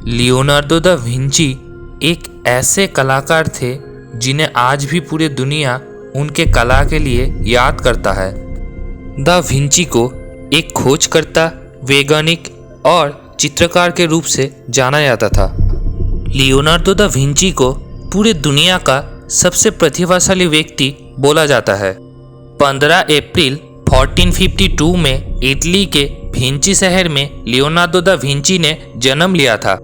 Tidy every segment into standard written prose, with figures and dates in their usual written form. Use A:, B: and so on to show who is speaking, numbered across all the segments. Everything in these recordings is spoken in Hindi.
A: लियोनार्डो दा विंची एक ऐसे कलाकार थे जिन्हें आज भी पूरी दुनिया उनके कला के लिए याद करता है। दा विंची को एक खोजकर्ता, वैज्ञानिक और चित्रकार के रूप से जाना जाता था। लियोनार्डो दा विंची को पूरी दुनिया का सबसे प्रतिभाशाली व्यक्ति बोला जाता है। 15 अप्रैल 1452 में इटली के विंची शहर में लियोनार्डो दा विंची ने जन्म लिया था।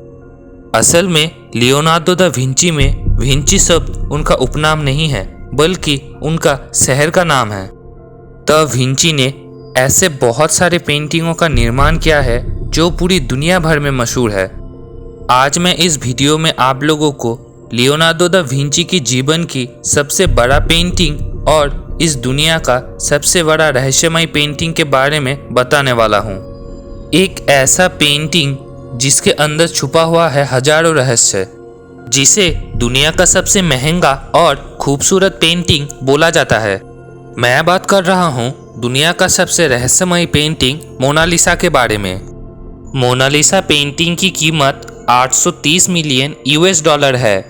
A: असल में लियोनार्डो दा विंची में विंची शब्द उनका उपनाम नहीं है, बल्कि उनका शहर का नाम है। दा विंची ने ऐसे बहुत सारे पेंटिंगों का निर्माण किया है जो पूरी दुनिया भर में मशहूर है। आज मैं इस वीडियो में आप लोगों को लियोनार्डो दा विंची की जीवन की सबसे बड़ा पेंटिंग और इस दुनिया का सबसे बड़ा रहस्यमय पेंटिंग के बारे में बताने वाला हूँ। एक ऐसा पेंटिंग जिसके अंदर छुपा हुआ है हजारों रहस्य, जिसे दुनिया का सबसे महंगा और खूबसूरत पेंटिंग बोला जाता है। मैं बात कर रहा हूँ दुनिया का सबसे रहस्यमय पेंटिंग मोनालिसा के बारे में। मोनालिसा पेंटिंग की कीमत 830 मिलियन US डॉलर है,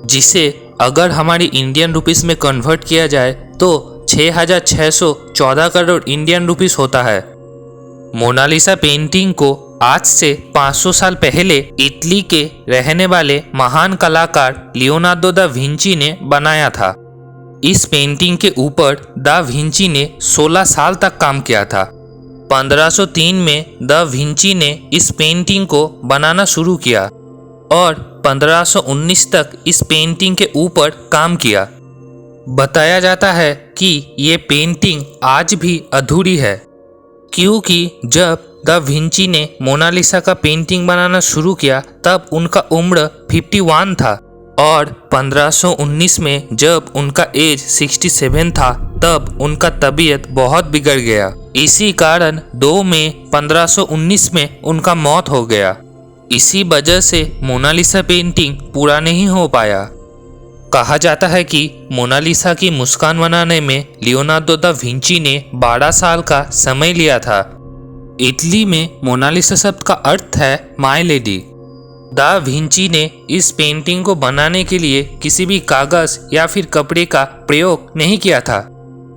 A: जिसे अगर हमारी इंडियन रुपीस में कन्वर्ट किया जाए तो 6,614 करोड़ इंडियन रुपीस होता है। मोनालिसा पेंटिंग को आज से 500 साल पहले इटली के रहने वाले महान कलाकार लियोनार्डो दा विंची ने बनाया था। इस पेंटिंग के ऊपर दा विंची ने 16 साल तक काम किया था। 1503 में दा विंची ने इस पेंटिंग को बनाना शुरू किया और 1519 तक इस पेंटिंग के ऊपर काम किया। बताया जाता है कि ये पेंटिंग आज भी अधूरी है, क्योंकि जब दा विंची ने मोनालिसा का पेंटिंग बनाना शुरू किया तब उनका उम्र 51 था और 1519 में जब उनका एज 67 था तब उनका तबीयत बहुत बिगड़ गया। इसी कारण 2 मई 1519 में उनका मौत हो गया। इसी वजह से मोनालिसा पेंटिंग पूरा नहीं हो पाया। कहा जाता है कि मोनालिसा की मुस्कान बनाने में लियोनार्डो दा विंची ने 12 साल का समय लिया था। इटली में मोनालिसा शब्द का अर्थ है माय लेडी। दा विंची ने इस पेंटिंग को बनाने के लिए किसी भी कागज या फिर कपड़े का प्रयोग नहीं किया था।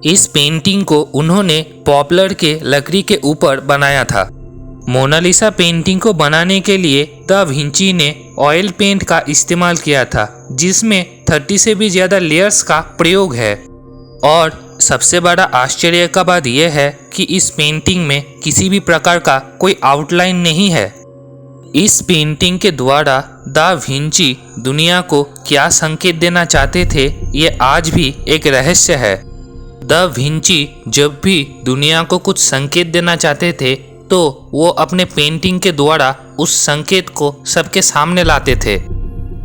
A: इस पेंटिंग को उन्होंने पॉपुलर के लकड़ी के ऊपर बनाया था। मोनालिसा पेंटिंग को बनाने के लिए दा विंची ने ऑयल पेंट का इस्तेमाल किया था, जिसमें 30 से भी ज़्यादा लेयर्स का प्रयोग है। और सबसे बड़ा आश्चर्य का बात यह है कि इस पेंटिंग में किसी भी प्रकार का कोई आउटलाइन नहीं है। इस पेंटिंग के द्वारा दा विंची दुनिया को क्या संकेत देना चाहते थे, ये आज भी एक रहस्य है। दा विंची जब भी दुनिया को कुछ संकेत देना चाहते थे तो वो अपने पेंटिंग के द्वारा उस संकेत को सबके सामने लाते थे।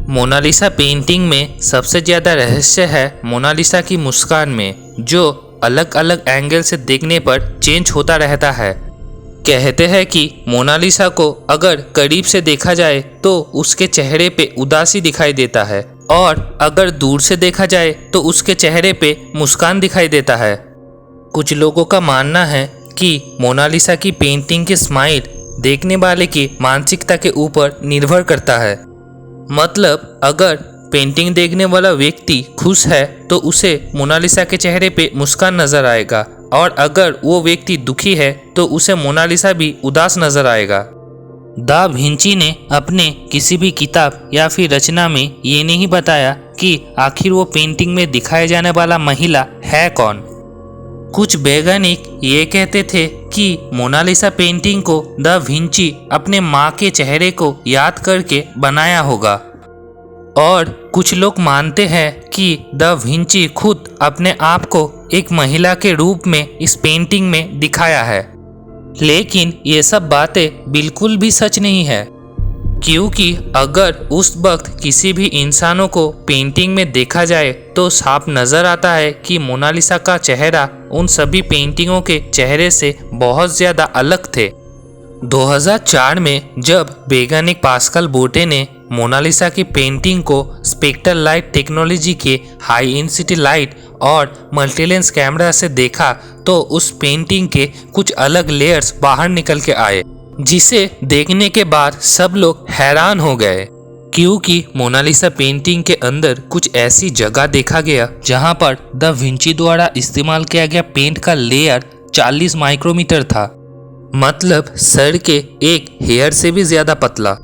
A: मोनालिसा पेंटिंग में सबसे ज़्यादा रहस्य है मोनालिसा की मुस्कान में, जो अलग अलग एंगल से देखने पर चेंज होता रहता है। कहते हैं कि मोनालिसा को अगर करीब से देखा जाए तो उसके चेहरे पे उदासी दिखाई देता है और अगर दूर से देखा जाए तो उसके चेहरे पे मुस्कान दिखाई देता है। कुछ लोगों का मानना है कि मोनालिसा की पेंटिंग की स्माइल देखने वाले की मानसिकता के ऊपर निर्भर करता है। मतलब अगर पेंटिंग देखने वाला व्यक्ति खुश है तो उसे मोनालिसा के चेहरे पे मुस्कान नजर आएगा, और अगर वो व्यक्ति दुखी है तो उसे मोनालिसा भी उदास नजर आएगा। दा विंची ने अपने किसी भी किताब या फिर रचना में ये नहीं बताया कि आखिर वो पेंटिंग में दिखाए जाने वाला महिला है कौन। कुछ वैज्ञानिक ये कहते थे कि मोनालिसा पेंटिंग को दा विंची अपने माँ के चेहरे को याद करके बनाया होगा, और कुछ लोग मानते हैं कि दा विंची खुद अपने आप को एक महिला के रूप में इस पेंटिंग में दिखाया है। लेकिन ये सब बातें बिल्कुल भी सच नहीं है, क्योंकि अगर उस वक्त किसी भी इंसानों को पेंटिंग में देखा जाए तो साफ नज़र आता है कि मोनालिसा का चेहरा उन सभी पेंटिंगों के चेहरे से बहुत ज़्यादा अलग थे। 2004 में जब वैज्ञानिक पास्कल बोटे ने मोनालिसा की पेंटिंग को स्पेक्ट्रल लाइट टेक्नोलॉजी के हाई इंटेंसिटी लाइट और मल्टीलेंस कैमरा से देखा तो उस पेंटिंग के कुछ अलग लेयर्स बाहर निकल के आए। जिसे देखने के बाद सब लोग हैरान हो गए, क्योंकि मोनालिसा पेंटिंग के अंदर कुछ ऐसी जगह देखा गया जहां पर दा विंची द्वारा इस्तेमाल किया गया पेंट का लेयर 40 माइक्रोमीटर था, मतलब सर के एक हेयर से भी ज्यादा पतला।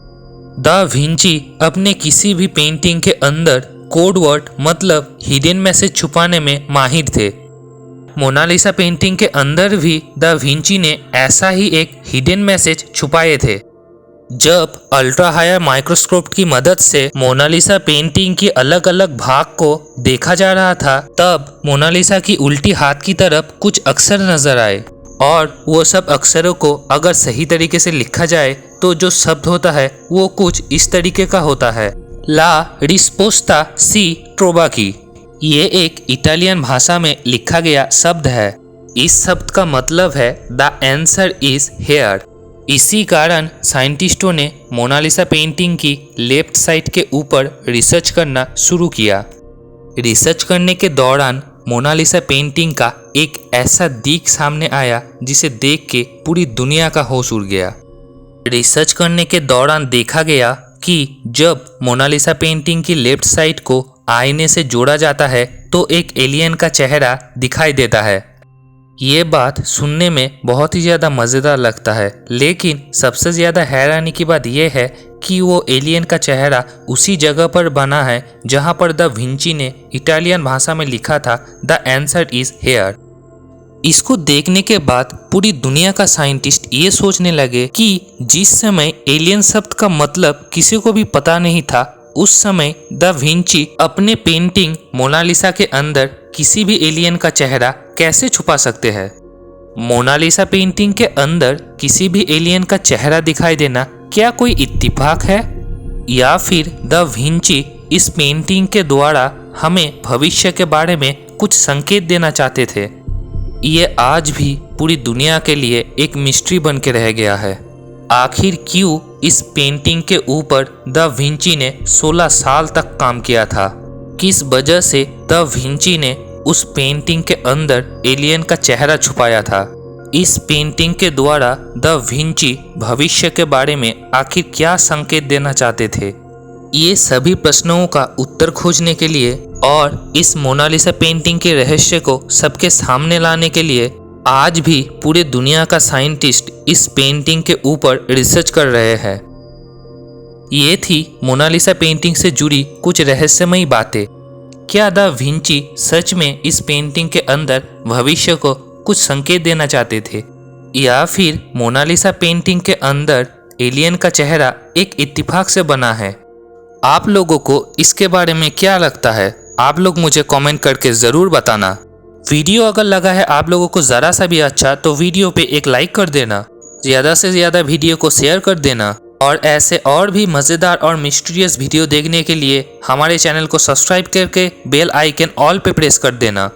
A: दा विंची अपने किसी भी पेंटिंग के अंदर कोड वर्ड मतलब हिडन मैसेज छुपाने में माहिर थे। मोनालिसा पेंटिंग के अंदर भी दा विंची ने ऐसा ही एक हिडन मैसेज छुपाए थे। जब अल्ट्रा हायर माइक्रोस्कोप की मदद से मोनालिसा पेंटिंग की अलग अलग भाग को देखा जा रहा था, तब मोनालिसा की उल्टी हाथ की तरफ कुछ अक्षर नजर आए और वो सब अक्षरों को अगर सही तरीके से लिखा जाए तो जो शब्द होता है वो कुछ इस तरीके का होता है, ला रिस्पोस्ता सी ट्रोबाकी। ये एक इटालियन भाषा में लिखा गया शब्द है। इस शब्द का मतलब है द आंसर इज हेयर। इसी कारण साइंटिस्टों ने मोनालिसा पेंटिंग की लेफ्ट साइड के ऊपर रिसर्च करना शुरू किया। रिसर्च करने के दौरान मोनालिसा पेंटिंग का एक ऐसा दिख सामने आया जिसे देख के पूरी दुनिया का होश उड़ गया। रिसर्च करने के दौरान देखा गया कि जब मोनालिसा पेंटिंग की लेफ्ट साइड को आईने से जोड़ा जाता है तो एक एलियन का चेहरा दिखाई देता है। ये बात सुनने में बहुत ही ज़्यादा मज़ेदार लगता है, लेकिन सबसे ज़्यादा हैरानी की बात यह है कि वो एलियन का चेहरा उसी जगह पर बना है जहाँ पर दा विंची ने इटालियन भाषा में लिखा था द आंसर इज हेयर। इसको देखने के बाद पूरी दुनिया का साइंटिस्ट ये सोचने लगे कि जिस समय एलियन शब्द का मतलब किसी को भी पता नहीं था, उस समय दा विंची अपने पेंटिंग मोनालिसा के अंदर किसी भी एलियन का चेहरा कैसे छुपा सकते हैं। मोनालिसा पेंटिंग के अंदर किसी भी एलियन का चेहरा दिखाई देना क्या कोई इत्तेफाक है, या फिर दा विंची इस पेंटिंग के द्वारा हमें भविष्य के बारे में कुछ संकेत देना चाहते थे। ये आज भी पूरी दुनिया के लिए एक मिस्ट्री बन के रह गया है। आखिर क्यों इस पेंटिंग के ऊपर दा विंची ने 16 साल तक काम किया था, किस वजह से दा विंची ने उस पेंटिंग के अंदर एलियन का चेहरा छुपाया था। इस पेंटिंग के द्वारा दा विंची भविष्य के बारे में आखिर क्या संकेत देना चाहते थे। ये सभी प्रश्नों का उत्तर खोजने के लिए और इस मोनालिसा पेंटिंग के रहस्य को सबके सामने लाने के लिए आज भी पूरे दुनिया का साइंटिस्ट इस पेंटिंग के ऊपर रिसर्च कर रहे हैं। ये थी मोनालिसा पेंटिंग से जुड़ी कुछ रहस्यमयी बातें। क्या दा विंची सच में इस पेंटिंग के अंदर भविष्य को कुछ संकेत देना चाहते थे, या फिर मोनालिसा पेंटिंग के अंदर एलियन का चेहरा एक इत्तेफाक से बना है। आप लोगों को इसके बारे में क्या लगता है, आप लोग मुझे कमेंट करके ज़रूर बताना। वीडियो अगर लगा है आप लोगों को ज़रा सा भी अच्छा तो वीडियो पे एक लाइक कर देना, ज़्यादा से ज़्यादा वीडियो को शेयर कर देना, और ऐसे और भी मज़ेदार और मिस्टीरियस वीडियो देखने के लिए हमारे चैनल को सब्सक्राइब करके बेल आइकन ऑल पे प्रेस कर देना।